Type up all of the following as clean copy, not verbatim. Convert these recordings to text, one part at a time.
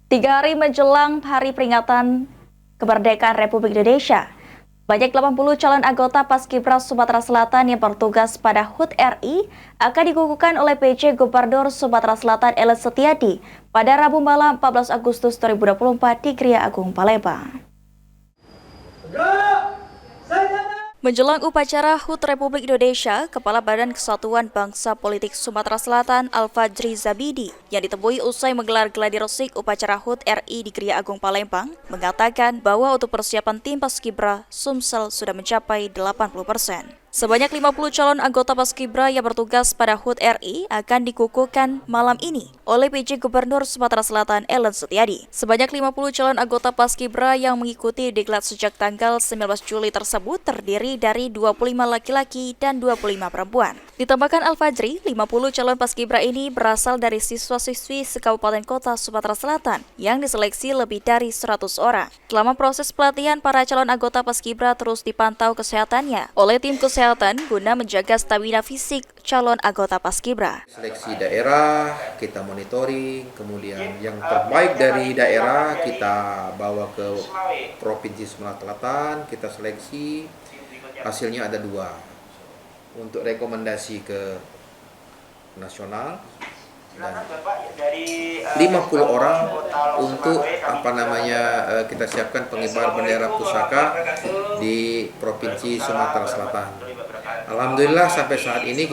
3 hari menjelang hari peringatan kemerdekaan Republik Indonesia, banyak 80 calon anggota Paskibra Sumatera Selatan yang bertugas pada HUT RI akan dikukuhkan oleh PJ Gubernur Sumatera Selatan Ellen Setiadi pada Rabu malam 14 Agustus 2024 di Gria Agung Palembang. Menjelang upacara HUT Republik Indonesia, Kepala Badan Kesatuan Bangsa Politik Sumatera Selatan Al-Fajri Zabidi yang ditemui usai menggelar gladi resik upacara HUT RI di Gria Agung Palembang mengatakan bahwa untuk persiapan tim Paskibra, Sumsel sudah mencapai 80%. Sebanyak 50 calon anggota Paskibra yang bertugas pada HUT RI akan dikukuhkan malam ini oleh PJ Gubernur Sumatera Selatan Ellen Setiadi. Sebanyak 50 calon anggota Paskibra yang mengikuti diklat sejak tanggal 19 Juli tersebut terdiri dari 25 laki-laki dan 25 perempuan. Ditambahkan Al-Fajri, 50 calon Paskibra ini berasal dari siswa-siswi sekabupaten kota Sumatera Selatan yang diseleksi lebih dari 100 orang. Selama proses pelatihan, para calon anggota Paskibra terus dipantau kesehatannya oleh tim kesehatan guna menjaga stamina fisik calon anggota Paskibra. Seleksi daerah kita monitoring, kemudian yang terbaik dari daerah kita bawa ke Provinsi Sumatera Selatan, kita seleksi, hasilnya ada 2 untuk rekomendasi ke nasional dan 50 orang untuk kita siapkan pengibar bendera pusaka di Provinsi Sumatera Selatan. Alhamdulillah sampai saat ini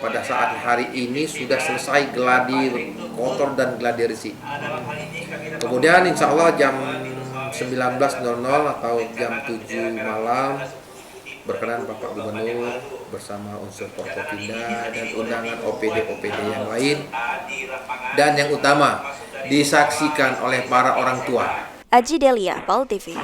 pada saat hari ini sudah selesai gladi kotor dan gladi resik. Kemudian insya Allah jam 19.00 atau jam 7 malam berkenan Bapak Gubernur bersama unsur Forkopimda dan undangan OPD-OPD yang lain, dan yang utama disaksikan oleh para orang tua. Aji Delia, PAL TV.